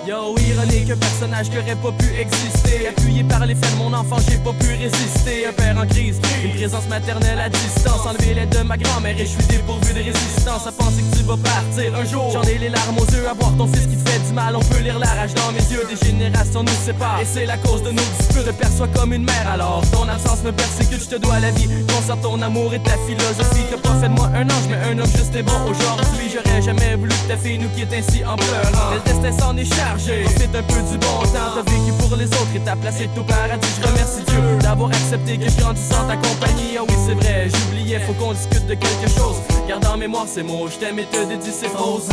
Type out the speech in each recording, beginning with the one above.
Yo, ironique, un personnage qui aurait pas pu exister. Appuyé par les faits de mon enfant, j'ai pas pu résister. Un père en crise, une présence maternelle à distance. Enlever l'aide de ma grand-mère et je suis dépourvu de résistance. À penser que tu vas partir un jour, j'en ai les larmes aux yeux. À voir ton fils qui te fait du mal, on peut lire la rage dans mes yeux. Des générations nous séparent et c'est la cause de nos disputes. Je te perçois comme une mère alors ton absence me persécute. Je te dois la vie, conserve ton amour et ta philosophie. T'as pas fait de moi un ange mais un homme juste et bon aujourd'hui. J'aurais jamais voulu que ta fille nous quitte ainsi en pleurant. Le destin s'en est chargé, profite un peu du bon temps. T'as vécu pour les autres et t'as placé tout paradis. Je remercie Dieu d'avoir accepté que je grandisse en ta compagnie. Ah oui c'est vrai, j'oubliais, faut qu'on discute de quelque chose. Garde en mémoire ces mots, je t'aime et te dédie ces phrases.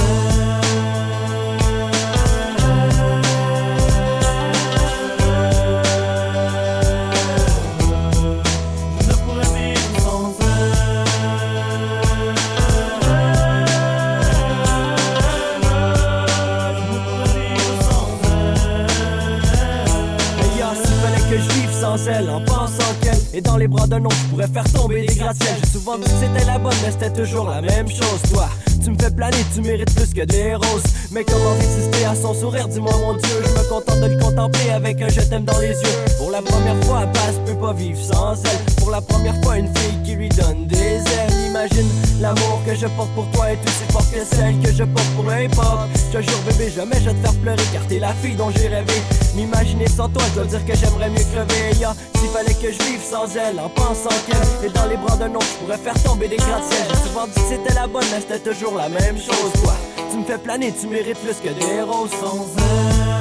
Elle en pensant qu'elle est dans les bras d'un autre, je pourrais faire tomber des gratte-ciels. J'ai souvent dit que c'était la bonne, mais c'était toujours la même chose. Toi, tu me fais planer, tu mérites plus que des roses. Mais comment résister à son sourire, dis-moi mon Dieu. Je me contente de le contempler avec un je t'aime dans les yeux. Pour la première fois, Bass peut pas vivre sans elle. Pour la première fois, une fille qui lui donne des ailes. Imagine l'amour que je porte pour toi est aussi fort que celle que je porte pour un pop. Je te jure bébé, jamais je vais te faire pleurer car t'es la fille dont j'ai rêvé. M'imaginer sans toi, je dois dire que j'aimerais mieux crever. S'il fallait que je vive sans elle, en pensant qu'elle est dans les bras d'un autre, je pourrais faire tomber des gratte-ciels. J'ai souvent dit que c'était la bonne, mais c'était toujours la même chose. Toi, tu me fais planer, tu mérites plus que des roses sans elle.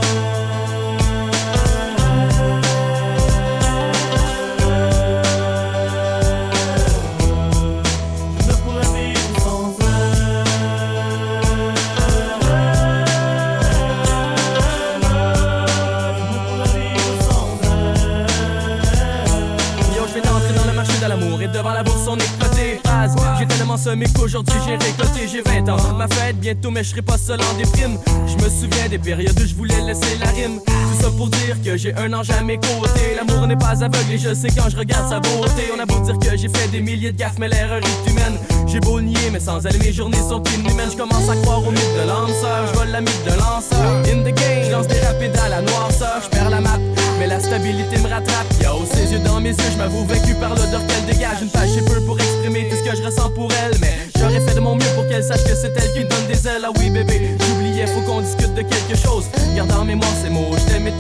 Devant la bourse on est coté. J'ai tellement semé qu'aujourd'hui j'ai récolté. J'ai 20 ans, ma fête bientôt mais je serai pas seul en déprime. Je me souviens des périodes où je voulais laisser la rime. Tout ça pour dire que j'ai un ange à mes côtés. L'amour n'est pas aveugle et je sais quand je regarde sa beauté. On a beau dire que j'ai fait des milliers de gaffes mais l'erreur est humaine. J'ai beau le nier mais sans elle mes journées sont inhumaines. Je commence à croire au mythe de l'âme sœur. Je vole la mythe de lanceur. In the game, je lance des rapides à la noirceur. Je perds la map mais la stabilité me rattrape. Yo, ses yeux dans mes yeux, je m'avoue vaincu par l'odeur qu'elle dégage. Une page j'ai peu pour exprimer tout ce que je ressens pour elle. Mais j'aurais fait de mon mieux pour qu'elle sache que c'est elle qui me donne des ailes. Ah oui bébé, j'oubliais, faut qu'on discute de quelque chose. Garde en mémoire ces mots, je t'aime et